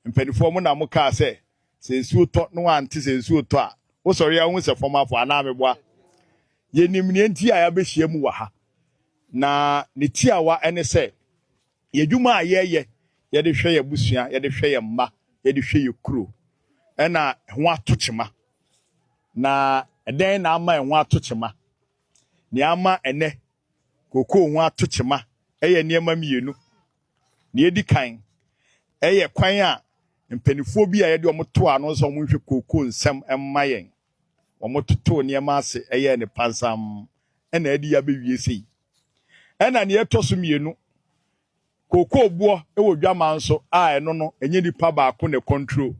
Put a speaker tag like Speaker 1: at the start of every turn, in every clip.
Speaker 1: mpanifo mu na mo ka se nsuo to no ante se nsuo to a wo sori ya hu se former for ana meboa ye nimne nti a ya behia mu wa ha na ne tiawa ene se ye dwuma ye de hwe ye busua ye de hwe ye mma ye de hwe ye kuro ena ho atochema na eden na ama ho atochema ni ama ene koko ho atochema eye niema mienu ne edi kan eye kwan a mpanifo bi a ye de omoto ano so omo hwe koko nsem emma yen omototo niema ase eye ne pansam ena edi ya bewie sei ena ne etoso mienu koko buo ewo dwama nso a eno no enye nipa ba ko ne control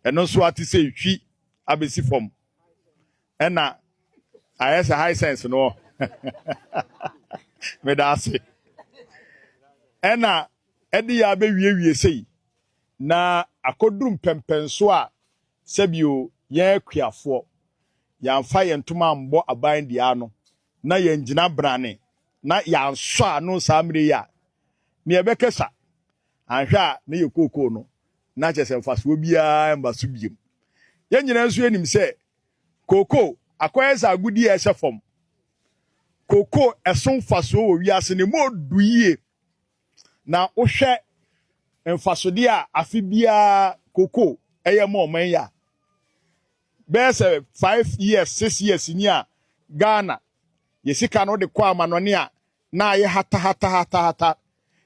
Speaker 1: eno so ati sei hwi abesi fom ena ayesa high sense no me da ase ena edi ya bewie sei na akodrum pempenso a sebio ye kwiafo yamfa ye ntoma mbo aban dia no na ye ngina brane na yanso anu samre ya ne ebekesa anhwa na ye koko no na chese mfaso bia mbaso biem ye nyina nso enim se koko akoyesa agudi e hye koko eson faso wo wiase ne modu yie na wohwe mfasode a afi bia koko eye mo man ya bese 5 years 6 years ni a Ghana yesika no de kwa amanone a na ye hata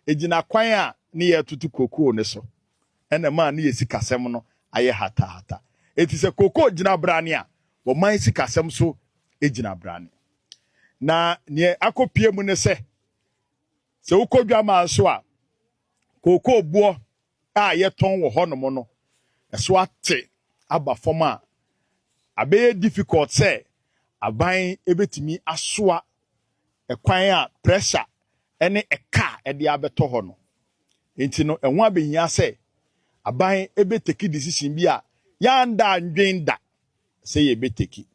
Speaker 1: ejina kwan a ne ye tutu koko ne so ena ma ne yesika sem no aye hata eti se koko jina brane a wo man sika sem so ejina brane na ne akopie mu ne se ukodwa ma so a koko buo a ye ton wo hono no eso ate aba fom a abe difficult say aban ebetimi asoa ekwan a pressure ene eka ede abeto ho no enti no enwa behia say aban ebeteki decision bi a yanda andwenda say ye beteki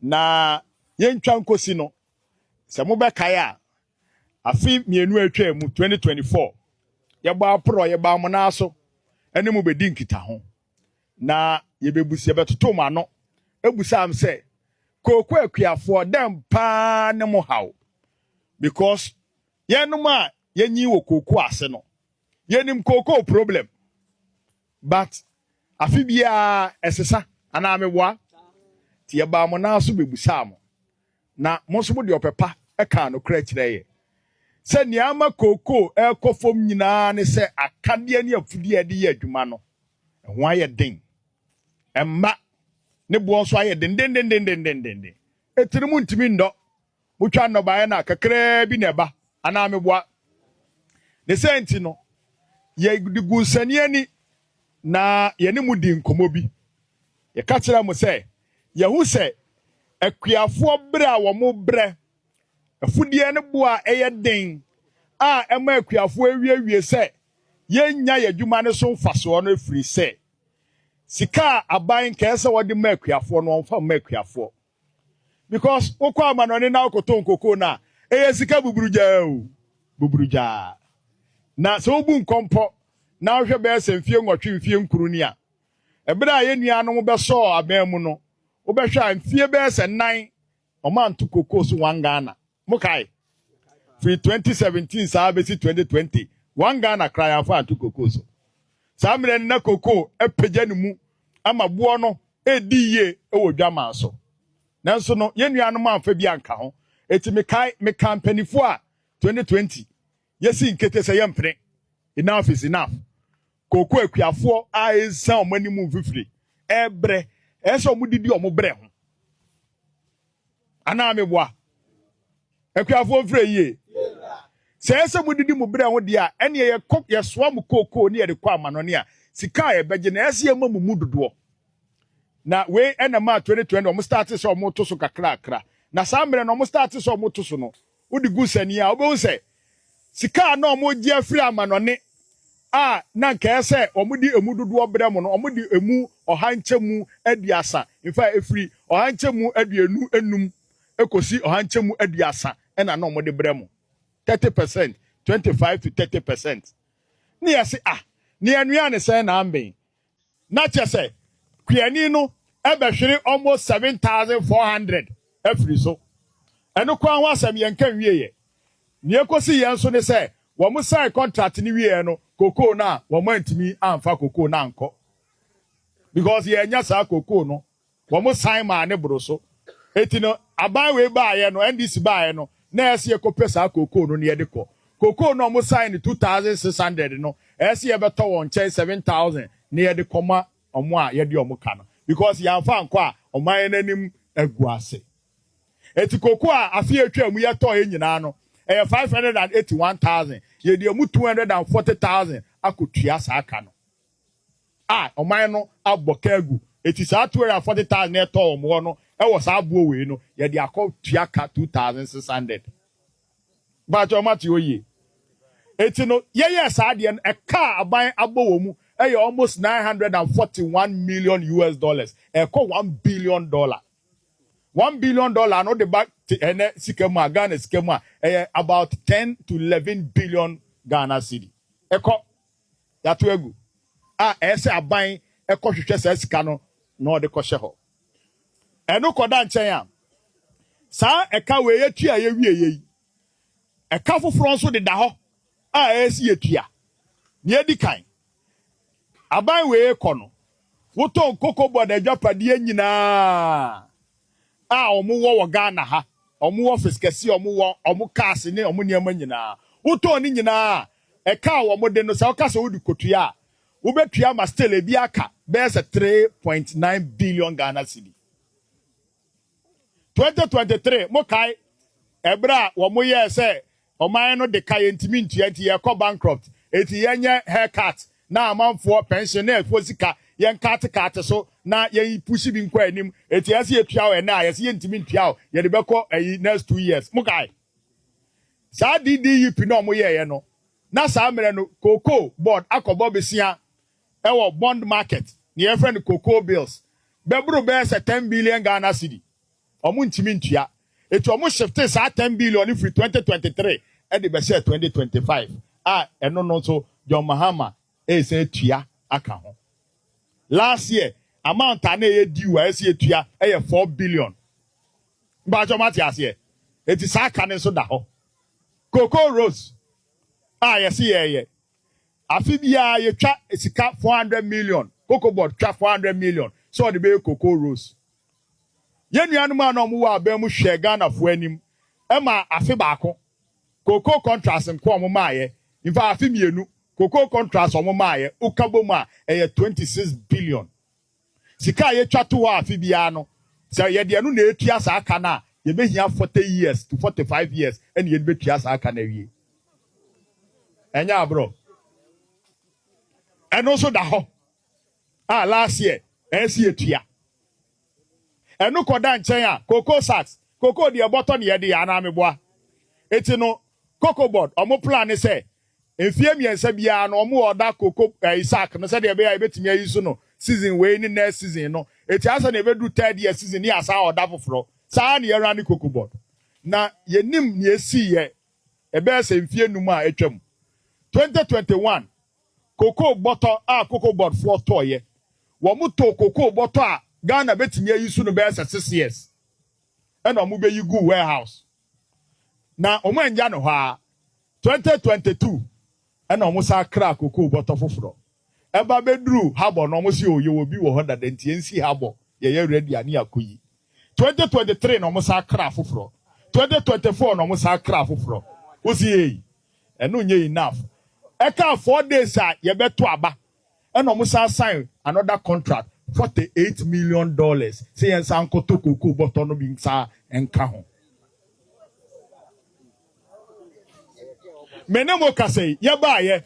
Speaker 1: na yentwa nkosi no se mo bekai a afi mienu atwa mu 2024 ye ba pro ye ba mo na so ene mo bedi nkita ho na ye bebusi ye betoto ma no ebusa am say koko akuafo dem pa ne mo haw because yenum a yenyi wo koko ase no yenim koko problem but afi bia esesa ana meboa ti ye ba mo na so bebusa am na mo so mo de opepa eka no kra kire ye se niama koko ekofom nyina ne se akade ne afudie de ye adwuma no ho aye den emma ne bo so aye den etirimu ntimi ndo mutwa no bae na kakra bi neba ana meboa ne senti no ye digusani ani na ye ne mu di nkomo bi ye ka kira mo se ye hu se akuafo bre a wo mo bre afudie ne bo a eye den a ema akuafo awie se ye nya ye dwuma ne so mfaso no afiri se sika aban kese wodi ma akuafo no mfa ma akuafo because okwa amanone na okoto nkoko na eye sika buburuja na so obu nkompo na ohwe be se mfie nwotwe mfie nkuru ni a ebra ye nuanom be so aban mu no obehwa mfie be se nan omanto koko so wan Ghana mukai free 2017 sa be si 2020 wan Ghana cry afa anto koko so sa mre na koko epagya ne mu ama buo no ediye ewo dwama so nanso no ye nuanom amfa bi anka ho eti me kampanifo a 2020 yesi nkete se ye mpre enough is enough koko akuafo a esa omanimu mfifiri ebre esa omudidi omobre ho ana meboa akuafo fre ye se esa mudidi mu bre ho de a ene ye kok ye soa mu koko ne ye de kwa amanone a sika ye beje na esa ye mamu mudodo na we enema 2020 omo start so omo to so kakra na samre no omo start so omo to so no udi gusani a obo se sika na omo gi afri amanone a na nka ese omo di emudodo bre mo no omo di emu ohanchemu aduasa infa efri ohanchemu aduenu enum ekosi ohanchemu aduasa ena na omo de bre mo 30%, 25 to 30%. Ni yesi ni enua ne say na amben na chese kwiani no ebehwere almost 7,400 afiri so eno kwa ho asem yenka wieye ni ekosi yen so ne say wo mo sign contract ni wieye no cocoa na wo mo antimi amfa cocoa na anko because ye nya sa cocoa no wo mo sign ma ne bro so eti no aban we ba ye no ndc ba ye no na ese ye kopesa cocoa no ne ye de ko cocoa no mo sign 2,600 no ese ye beto won chen 7,000 ne ye de koma omo a ye de omo ka no because ya mfa anko a oman nanim aguase eti cocoa a afi atwa mu ye to ye nyina no 581,000 ye de mu 240,000 akotua sa aka no oman no abokagu eti sa 240,000 e to omo no e wo sa abo we no ye de akotua ka 2,600 ba jo mati oye eti no ye sa de e ka aban abo wo mu e almost 941 million US dollars e ko $1 billion $1 billion no the back ene sikema Ghana sikema about 10 to 11 billion Ghana cedi e ko ya to egu ese aban e ko hwehwe sa sika no no de ko hye ho eno koda nchen a sa e ka we yetua ye wieye e ka foforo nso de da ho esi yetua ne edi kan aban we ko no woton koko boda japade nyina omu wo Ghana ha omu office kesi omu cars ne omu niam nyina woton ni nyina e ka wo mo de no sa o ka so wodi kotua wo betua ma still e bi aka there's a 3.9 billion Ghana cedi 2023 mo kai ebra wo mo ye se oman no de kai ntimi ntua nti ye ko bankrupt eti yenye haircut na amanfo pensioner fo sika yen kate so na yen pushi bi nkwa anim eti yesi etua we na yesi ntimi ntua o ye de beko next 2 years mo kai sa DDUP no mo ye no na sa mere no cocoa board akobo besia e wo bond market ni e friend cocoa bills bebru be se 10 billion Ghana cedi omu ntimi ntua eti omu shift sa 10 billion free 2023 e de be se 2025 eno no so John Mahama say tua aka ho last year amount na ye due a say tua 4 billion ba jo mati ase eti sa aka ne so da ho cocoa rose yes ye afi bia ye twa sika 400 million cocoa board twa 400 million so the be cocoa rose ye nuanu ma na omu wa ba mu hwe Ghana fo anim e ma afi baako cocoa contracts nko omu ma ye in fact afi mienu cocoa contracts omu ma ye ukabo ma 26 billion sika ye twa to wa afi bia no se ye de no na etua sa aka na ye behia 40 years to 45 years and ye betua sa aka na wie enya bro and also da ho last year esi etua eno koda nchen a cocoa sacks cocoa de bottom ye de ya na meboa eti no cocoa board omo plan ni say enfie miensa bia no omo order cocoa sack no say de be ya betimi ayi so no season we ni next season no eti asa na ebedu 3rd year season ni asa order foforo sa na ye run cocoa board na yenim ni esi ye ebe se enfie num a etwam 2021 cocoa bottle cocoa board for toye wo mo to cocoa bottle a Ghana betimi ayi so no be 6 years and omo be yi gu warehouse na omo anja no ha 2022 and omo sa crack cocoa bottle foforo eba bedru habo no omo si oye obi wo hoda de ntie nsi habo ye ready ani akoyi 2023 no omo sa crack foforo 2024 no omo sa crack foforo osi yi eno nye enough eka 4 days a ye beto aba and omo sa sign another contract $48 million say en san koto cocoa bottle no bi sa enka ho menemo kase ye ba ye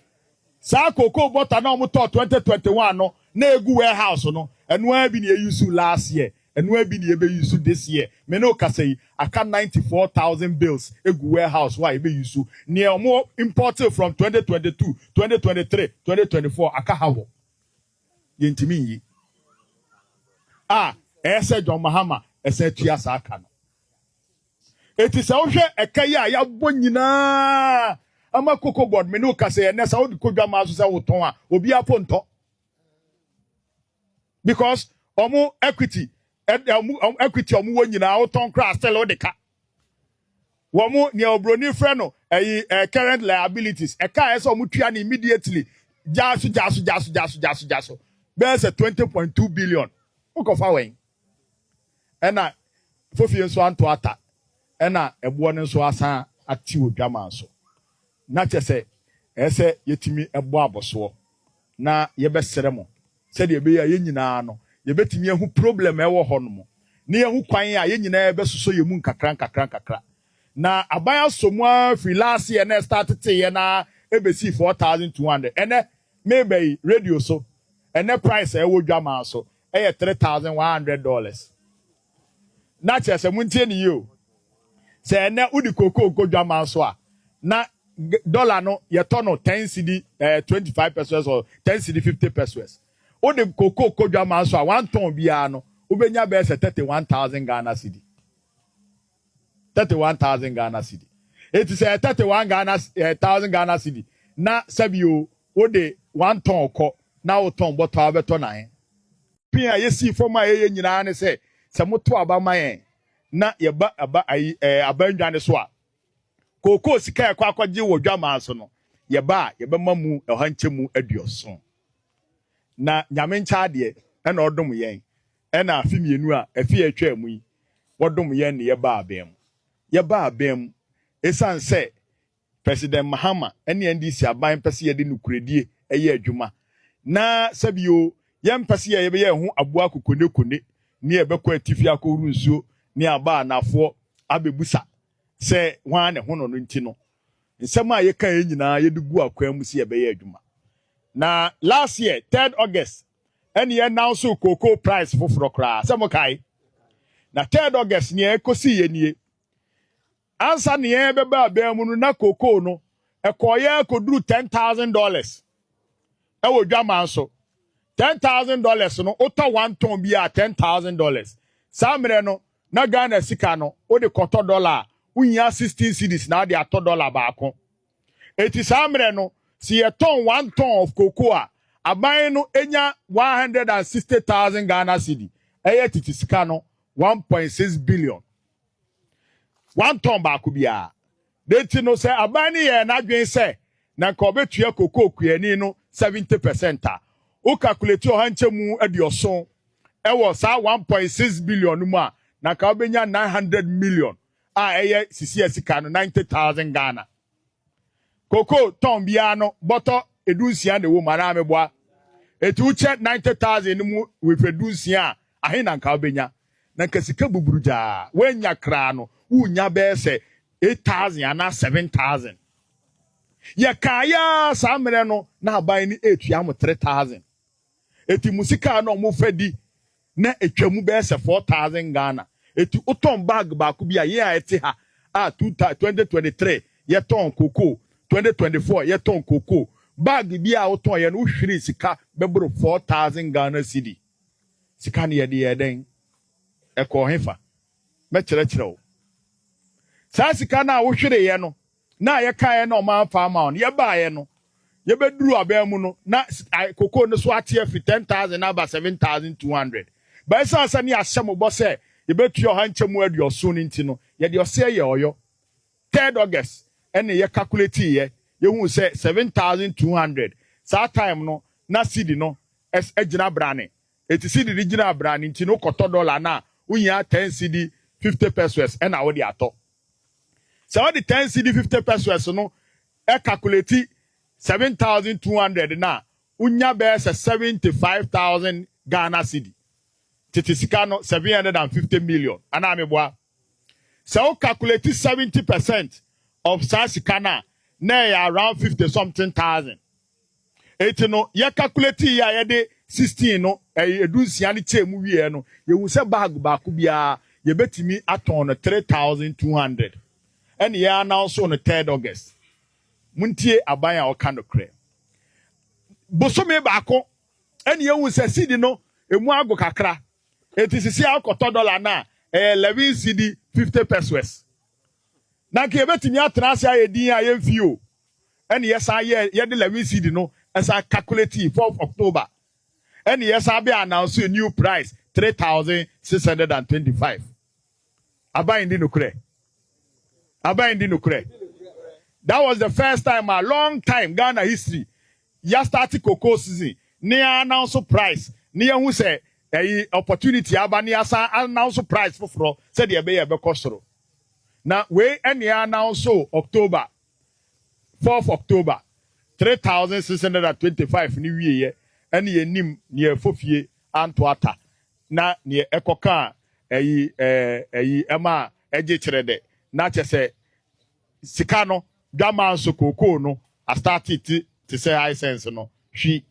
Speaker 1: sa cocoa bottle na omo to 2021 no na egu warehouse no eno abi na use last year eno abi na ebe use this year menemo kase aka 94,000 bills egu warehouse why ebe use ne omo imported from 2022 2023 2024 aka hawo ye ntimi yi ese John Mahama ese tua sa aka no eti se wo hwe eka ya ya bo nyina ama cocoa board me no ka say na sa wo kodwa ma so say wo ton a obi aponto because omo equity equity omo wo nyina wo ton kra still wo de ka womo ne obroni frɛ no current liabilities e ka ese omo tua na immediately jaso there's a 20.2 billion ukofa wen ena fofi nso anto ata ena ebo ne nso asan ati odwama nso na kyese ese yetimi ebo aboso na yebesere mo se de ebe ya yenyina no yebetimi ehu problem ewo ho no mo ne ehu kwan a yenyina ebesoso yemu nkakra na abaya somwa free last year na started ye na ebesi 4200 ene maybe radio so ene price ewo dwama so $3,100 na kyese muntie ni yo se ene udi koko dwama so a na dollar no ye tono 10 cedi 25 pesos or 10 cedi 50 pesos udi koko dwama so a 1 ton bia no ubenya be se 31,000 Ghana cedi 31,000 Ghana cedi. It is 31,000 Ghana cedi. Na sabio ode 1 ton ko na o ton boto abeto na hen. Pin a yesi from a nyina ne se moto aba mayen na yeba aba abandwa ne so a koko sika ekwa akwaje wo dwama so no yeba mamu ehanchemu aduoso. Na nyame ncha de e na odom yen e na afimienu a afi atwa mu yi wodom yen ne yeba abem yeba abem esan se President Mahama ene NDC aban pese ye de nukuredie eye adwuma na sabio yem pese ye be ye ho aboa kokone ni ebekọ atifi akoru nsuo ni aba anafo abebusa se hwan ne hono no nti no nsem a ye kan ye nyina ye de gu akwa mu se ye be ye adwuma na last year 3rd August ene ye announce cocoa price foforo kra se mo kai na 3rd August ni ekosi ye nie ansa ne ye beba abemu no na cocoa no ekoye koduru $10,000 ewo dwama nso $10,000 no ota 1 ton bi a $10,000 samre no na Ghana sika no o de koto dollar unya 16 cedis na de ato dollar baako eti samre no si ye ton 1 ton of cocoa aban no enya 160,000 Ghana cedi eye titi sika no 1.6 billion 1 ton baako bia de ti no se aban ni ye na dwen se na nka obetua cocoa kuani no 70% a o calculate ohanchemu adioso ewo sa 1.6 billion mu a na ka obenya 900 million a eye sisi sika no 90,000 Ghana cocoa ton bia no boto edunsia na wo mara ameboa eti uche 90,000 mu we edunsia ahe na ka obenya na ka sika buburuja wenya kra no unya be se 8,000 ana 7,000 ye kaya samre no na aban ni etua mo 3,000 eti musika no mo fadi na etwamu be se 4,000 Ghana eti uton bag ba ku bia ye a eti ha 2023 ye ton cocoa 2024 ye ton cocoa bag bia uton ye no hwiri sika bebro 4,000 Ghana cedi sika ne ye de yeden eko hefa me kire o sa sika na wo hwiri ye no na ye kae na o ma fa ma on ye ba ye no ye beduru abemu no na cocoa no so atie fi 10,000 na ba 7,200 ba esa sa ni ahyem bo se ye betuo hanchemu aduoso ni nti no ye de ose ye oyo 3rd August ene ye calculate ye hu se 7,200 sa time no na cedi no ejina brane eti cedi rigina brane nti no koto dollar na unya 10 cedi 50 pesos ena wo de ato so what the 10 cedi 50 pesos no calculate 7,200 na unya be se 75,000 Ghana cedi titisika no 750 million ana ameboa so calculate 70% of sasika na around 50 something thousand eti no ye calculate ya ye de 16 no edunsia ne chemu wie no ye hu se bag ba ku bia ye betimi aton no 3,200 ene ya announce on the 3rd August muntie aban a oka no kre bosome baako ene ye hu se cedi no emu ago kakra eti sisi akoto dollar na 11 cedi 50 pesos na ke betimi atrase ayedin ayemfio and yes I ye the 11 cedi no as I calculate 4th October and yes I be announce a new price 3,625 aba indi no kure that was the first time a long time Ghana history ya start cocoa season near announce price near who say a opportunity aba near announce price for said the be kosoro now we any announce October 4th October 3,625 ni wiye ene ye nim ne fofie antoata na ne ekoka ema eje kirede na chese sika no dwama so koko no a start it to say high sense no hwi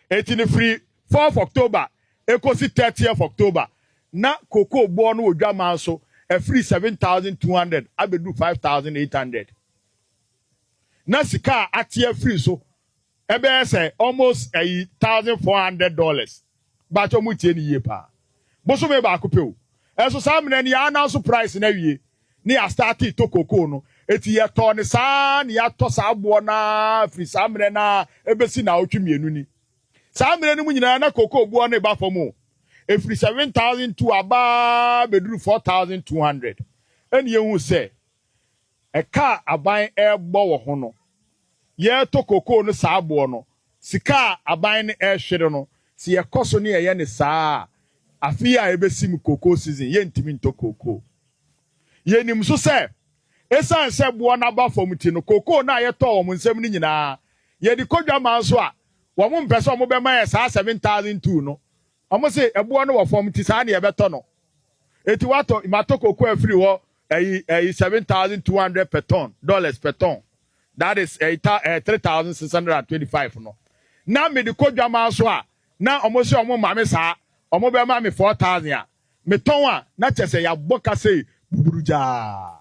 Speaker 1: etini free 4th October ekosi 30th October na koko bo no dwama so a free 7,200 abedu 5,800 na sika atie free so ebe say almost $1,400 ba cho mu tie ni ye pa boso me ba akopɛ o eso samne ne ya announce price na wie ni ya start to koko no eti ye to ne sa ne ya to sa abo na free samne na ebesi na otwemienu ni samne no mu nyina na koko bo no ba fam o e free 7,000 aba beduru 4,200 eni ye hu se e ka aban ebo wo ho no ye to koko no sa abo no sika aban ne hwere no si ye koso ne ye ne saa afia ebesim koko season ye ntimi nto koko ye nim so se esan se bo na ba fam ti no koko na ye to wo nsem ni nyina ye di kodwa man so a wo mo mpese wo be ma ye saa 7,002 no omo se ebo no wo fam ti saa ne ye beto no eti wato mato koko afiri wo 7,200 per ton dollars per ton. That is 3,625 no. Na me di kodwa man so a na omo se omo ma me saa omo be ma me 4,000 a me ton a na chese ya boka sei buburuja